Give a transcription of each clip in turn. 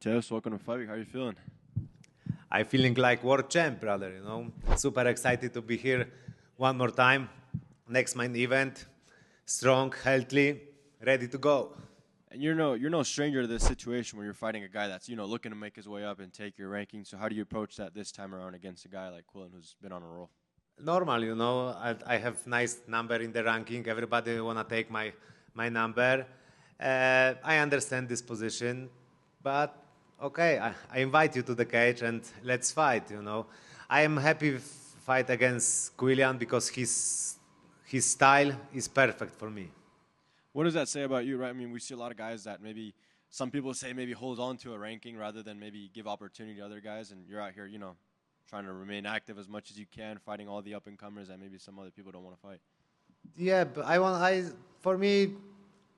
Mateusz, welcome to Fight Week. How are you feeling? I'm feeling like world champ, brother, Super excited to be here one more time. Next main event, strong, healthy, ready to go. And you're no stranger to this situation where you're fighting a guy that's, looking to make his way up and take your ranking. So how do you approach that this time around against a guy like Quillan who's been on a roll? Normal, I have nice number in the ranking. Everybody wanna take my number. I understand this position, but okay, I invite you to the cage and let's fight. I am happy fight against Quillan because his style is perfect for me. What does that say about you, right? I mean, we see a lot of guys that maybe some people say maybe hold on to a ranking rather than maybe give opportunity to other guys, and you're out here, trying to remain active as much as you can, fighting all the up-and-comers that maybe some other people don't want to fight. Yeah, but for me,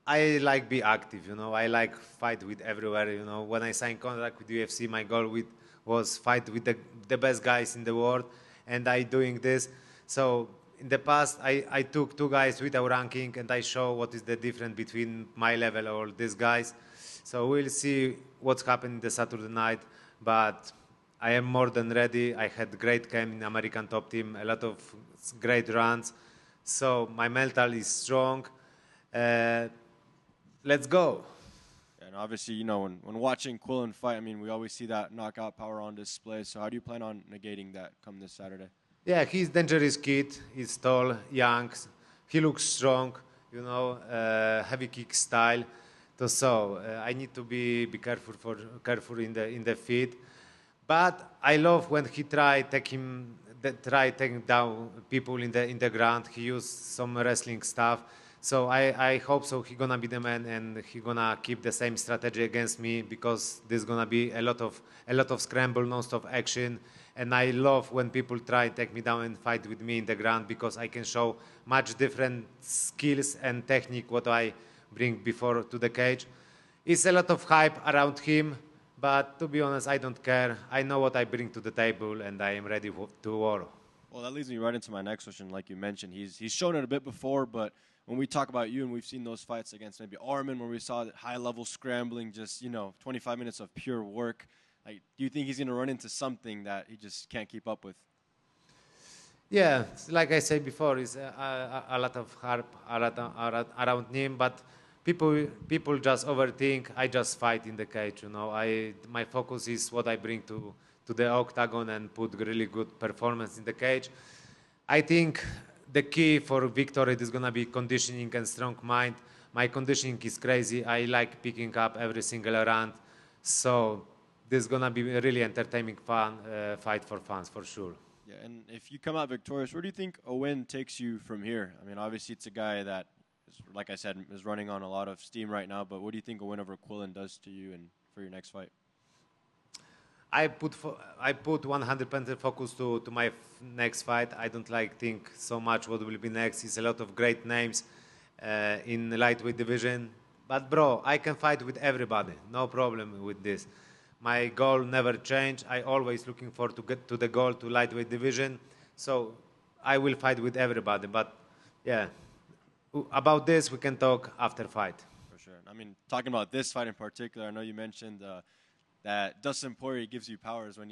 I like be active. I like fight with everywhere. When I signed contract with UFC, my goal was fight with the best guys in the world, and I doing this. So in the past, I took two guys without ranking, and I show what is the difference between my level or these guys. So we'll see what's happening the Saturday night, but I am more than ready. I had great camp in American top team, a lot of great runs. So my mental is strong. Let's go. And obviously, when watching Quillan fight, I mean, we always see that knockout power on display. So how do you plan on negating that come this Saturday? Yeah, he's dangerous kid. He's tall, young. He looks strong. Heavy kick style. So I need to be careful in the feet. But I love when he try taking down people in the ground. He used some wrestling stuff. So I hope so. He gonna be the man, and he gonna keep the same strategy against me because there's gonna be a lot of scramble, non-stop action. And I love when people try take me down and fight with me in the ground because I can show much different skills and technique what I bring before to the cage. It's a lot of hype around him, but to be honest, I don't care. I know what I bring to the table, and I am ready to war. Well, that leads me right into my next question. Like you mentioned, he's shown it a bit before, but when we talk about you and we've seen those fights against maybe Armin where we saw that high-level scrambling, just, 25 minutes of pure work, like, do you think he's going to run into something that he just can't keep up with? Yeah, like I said before, it's a lot of hype around him, but people just overthink. I just fight in the cage, my focus is what I bring to the octagon and put really good performance in the cage. I think the key for victory is gonna be conditioning and strong mind. My conditioning is crazy. I like picking up every single round, so this is gonna be a really entertaining, fun fight for fans for sure. Yeah, and if you come out victorious, where do you think a win takes you from here? I mean, obviously it's a guy that, like I said, is running on a lot of steam right now, but what do you think a win over Quillan does to you and for your next fight? I put 100% focus to my next fight. I don't think so much what will be next. It's a lot of great names in the lightweight division. But bro, I can fight with everybody. No problem with this. My goal never change. I always looking for to get to the goal to lightweight division. So I will fight with everybody. But yeah, about this we can talk after fight. For sure. I mean, talking about this fight in particular, I know you mentioned that Dustin Poirier gives you powers when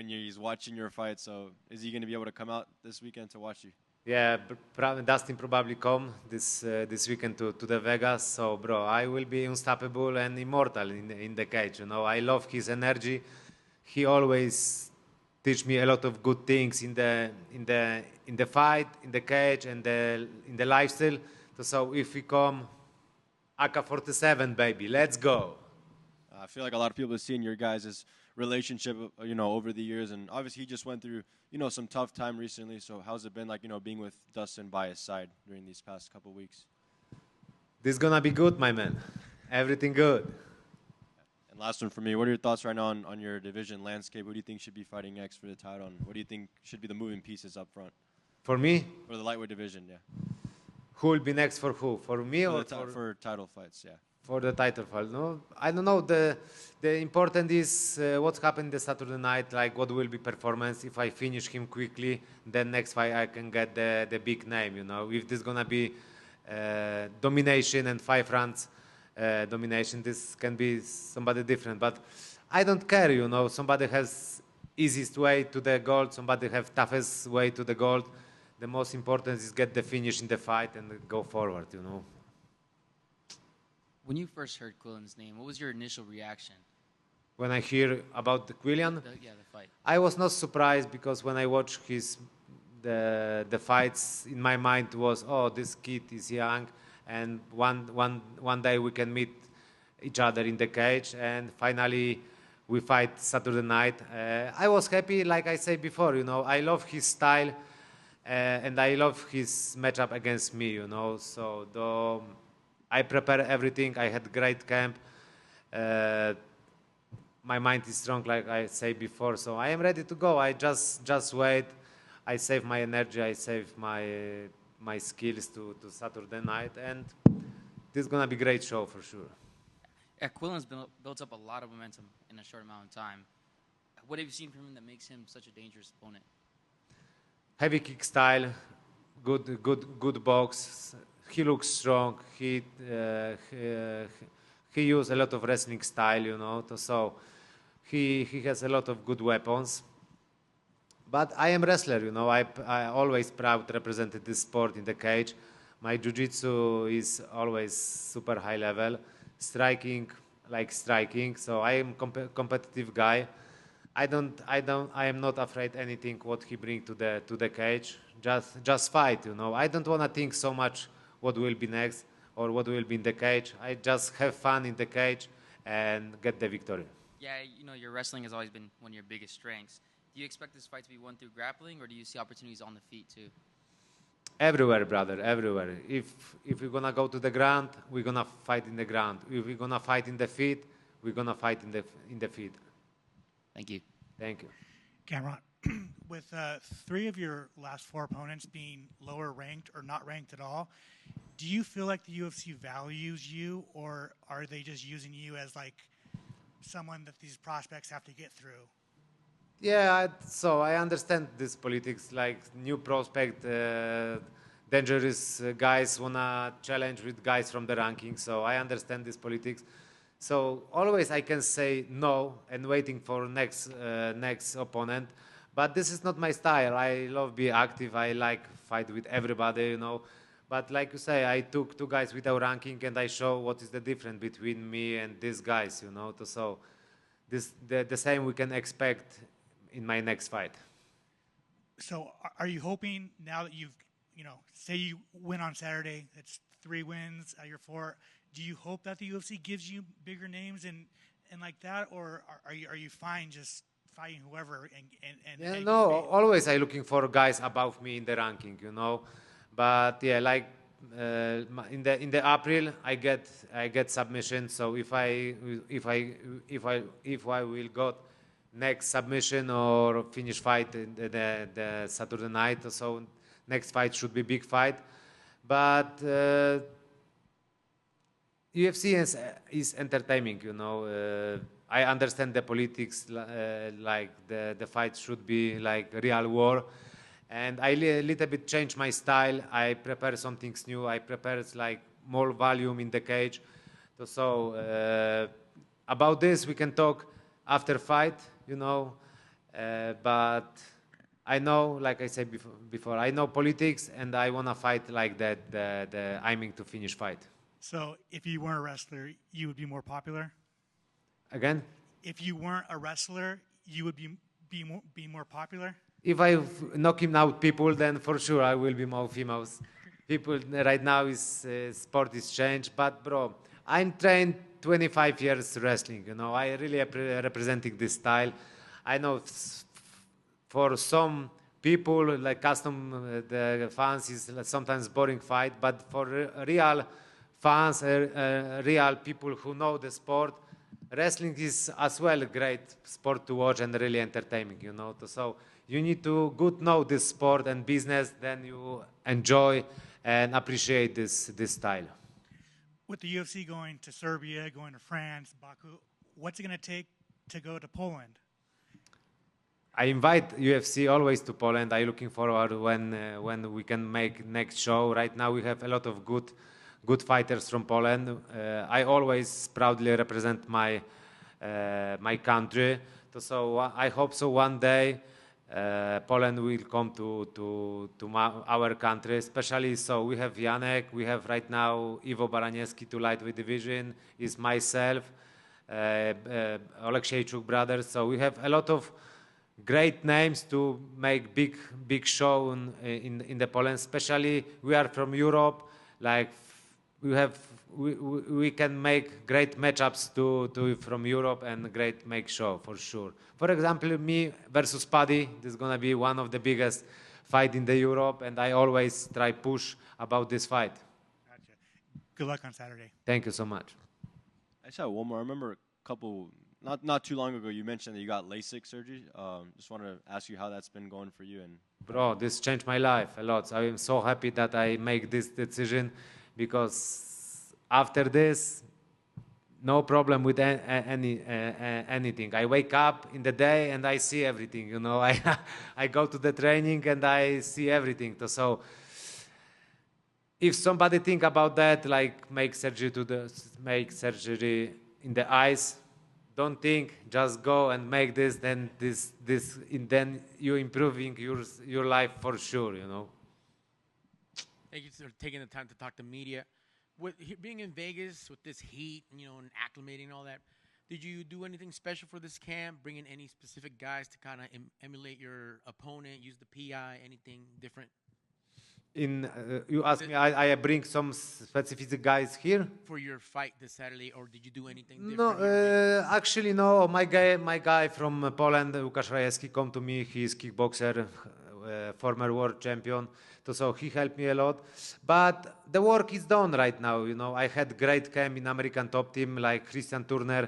he's watching your fight. So is he going to be able to come out this weekend to watch you? Yeah, Dustin probably come this weekend to the Vegas. So, bro, I will be unstoppable and immortal in the cage. I love his energy. He always teach me a lot of good things in the fight, in the cage, and in the lifestyle. So if we come, AK-47, baby, let's go. I feel like a lot of people have seen your guys' relationship, over the years, and obviously he just went through, some tough time recently. So how's it been like, being with Dustin by his side during these past couple weeks? This is gonna be good, my man. Everything good. And last one for me, what are your thoughts right now on your division landscape? Who do you think should be fighting next for the title? And what do you think should be the moving pieces up front? For me? For the lightweight division, yeah. Who will be next for who? For me or for title fights, yeah. For the title fight, no? I don't know. The important is what's happened this Saturday night, like what will be performance. If I finish him quickly, then next fight I can get the big name, If this is gonna be domination and 5 rounds domination. This can be somebody different, but I don't care, you know. Somebody has easiest way to the gold, somebody have toughest way to the gold. The most important is get the finish in the fight and go forward, you know. When you first heard Quillan's name, what was your initial reaction? When I hear about the Quillan, The fight. I was not surprised because when I watched the fights, in my mind was, oh, this kid is young, and one day we can meet each other in the cage, and finally we fight Saturday night. I was happy, like I said before, you know, I love his style, and I love his matchup against me, you know. So I prepare everything. I had great camp. My mind is strong, like I say before, so I am ready to go. I just wait. I save my energy. I save my skills to Saturday night, and this is gonna be a great show for sure. Yeah, Quillan's built up a lot of momentum in a short amount of time. What have you seen from him that makes him such a dangerous opponent? Heavy kick style, good box. He looks strong. He uses a lot of wrestling style, you know. So he has a lot of good weapons. But I am wrestler, you know. I always proud represented this sport in the cage. My jiu-jitsu is always super high level. Striking, like striking. So I am competitive guy. I am not afraid anything what he bring to the cage. Just fight, you know. I don't want to think so much what will be next or what will be in the cage. I just have fun in the cage and get the victory. Yeah, you know, your wrestling has always been one of your biggest strengths. Do you expect this fight to be won through grappling, or do you see opportunities on the feet too? Everywhere, brother, everywhere. If we're gonna go to the ground, we're gonna fight in the ground. If we're gonna fight in the feet, we're gonna fight in the feet. Thank you. Thank you. Gamrot, with 3 of your last 4 opponents being lower ranked or not ranked at all, do you feel like the UFC values you, or are they just using you as like someone that these prospects have to get through? Yeah, so I understand this politics, like new prospect, dangerous guys wanna challenge with guys from the ranking, so I understand this politics. So always I can say no and waiting for next opponent, but this is not my style. I love be active. I like fight with everybody, you know. But like you say, I took 2 guys without ranking and I show what is the difference between me and these guys, you know. So the same we can expect in my next fight. So are you hoping now that you've, you know, say you win on Saturday, it's 3 wins out of your 4, do you hope that the UFC gives you bigger names and like that, or are you fine just fighting whoever and no, always I looking for guys above me in the ranking, you know. But yeah, like in the April I get submission. So if I will got next submission or finish fight in the Saturday night, so next fight should be big fight. But UFC is entertaining, you know. I understand the politics, like the fight should be like real war. And I little bit change my style. I prepare something new. I prepare like more volume in the cage. So about this we can talk after fight, you know. But I know, like I said before, I know politics, and I wanna fight like that. The aiming to finish fight. So if you weren't a wrestler, you would be more popular? Again? If you weren't a wrestler, you would be more popular? If I knock him out people, then for sure I will be more famous. People right now sport is changed, but bro, I'm trained 25 years wrestling. You know, I really representing this style. I know for some people like custom the fans is sometimes boring fight, but for real fans, real people who know the sport, wrestling is as well a great sport to watch and really entertaining. You know, so. You need to good know this sport and business, then you enjoy and appreciate this style. With the UFC going to Serbia, going to France, Baku, what's it going to take to go to Poland? I invite UFC always to Poland. I'm looking forward when we can make next show. Right now we have a lot of good fighters from Poland. I always proudly represent my country. So I hope so one day Poland will come to our country, especially so we have Janek, we have right now Iwo Baraniewski to lightweight division, is myself, Oleksiejczuk brothers. So we have a lot of great names to make big show in the Poland. Especially we are from Europe, like we can make great matchups to from Europe and great make show for sure. For example, me versus Paddy, this is gonna be one of the biggest fight in the Europe, and I always try push about this fight. Gotcha. Good luck on Saturday. Thank you so much. I just have one more. I remember a couple, not too long ago, you mentioned that you got LASIK surgery. Just want to ask you how that's been going for you. And Bro, this changed my life a lot. I am so happy that I make this decision, because after this, no problem with anything. I wake up in the day and I see everything. You know, I go to the training and I see everything. So if somebody think about that, like make surgery in the eyes, don't think, just go and make this. Then then you improving your life for sure. You know. Thank you for taking the time to talk to media. With being in Vegas with this heat, you know, and acclimating and all that, did you do anything special for this camp? Bring in any specific guys to kind of emulate your opponent? Use the PI? Anything different? You asked me, I bring some specific guys here. For your fight this Saturday, or did you do anything different? No, actually no. My guy from Poland, Łukasz Rajewski, come to me. He's kickboxer, former world champion. So he helped me a lot. But the work is done right now. You know, I had great camp in American top team like Christian Turner.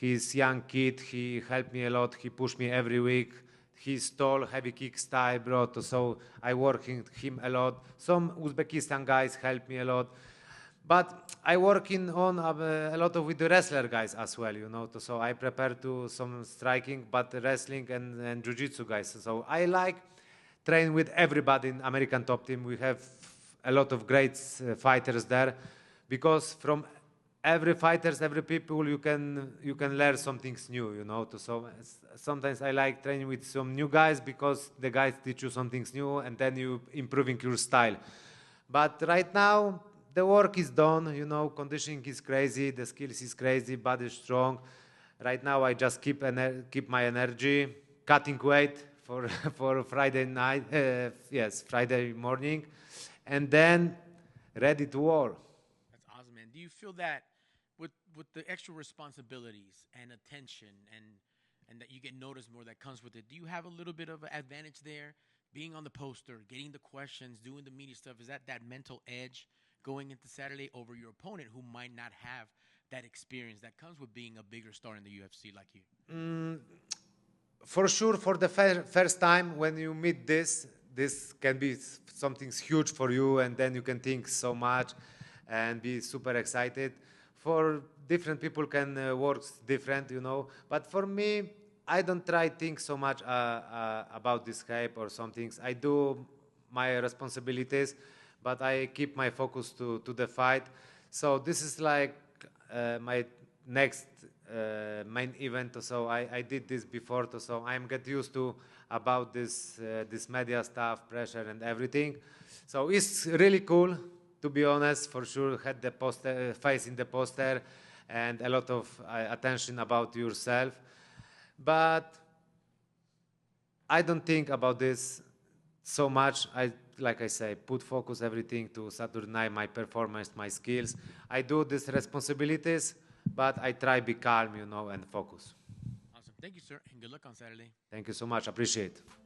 He's young kid. He helped me a lot. He pushed me every week. He's tall, heavy kick style, bro. So I work him a lot. Some Uzbekistan guys help me a lot. But I working on a lot with the wrestler guys as well, you know. So I prepare to some striking, but wrestling and jiu-jitsu guys. So I like train with everybody in American top team. We have a lot of great fighters there, because from every fighters, every people, you can learn something new, you know. So sometimes I like training with some new guys, because the guys teach you something new, and then you improving your style. But right now the work is done, you know. Conditioning is crazy, the skills is crazy, body is strong. Right now I just keep my energy, cutting weight for Friday night, Friday morning, and then ready to war. That's awesome, man. Do you feel that with the extra responsibilities and attention and that you get noticed more that comes with it, do you have a little bit of an advantage there, being on the poster, getting the questions, doing the media stuff? Is that mental edge going into Saturday over your opponent who might not have that experience that comes with being a bigger star in the UFC like you? For sure, for the first time when you meet this can be something huge for you, and then you can think so much and be super excited. For different people can work different, you know. But for me, I don't try think so much about this hype or some things. I do my responsibilities, but I keep my focus to the fight. So this is like my next main event. So I did this before, so I'm get used to about this media stuff, pressure and everything. So it's really cool, to be honest. For sure, had the poster, face in the poster, and a lot of attention about yourself. But I don't think about this so much. Like I say, put focus everything to Saturday night, my performance, my skills. I do these responsibilities, but I try be calm, you know, and focus. Awesome. Thank you, sir, and good luck on Saturday. Thank you so much. Appreciate it.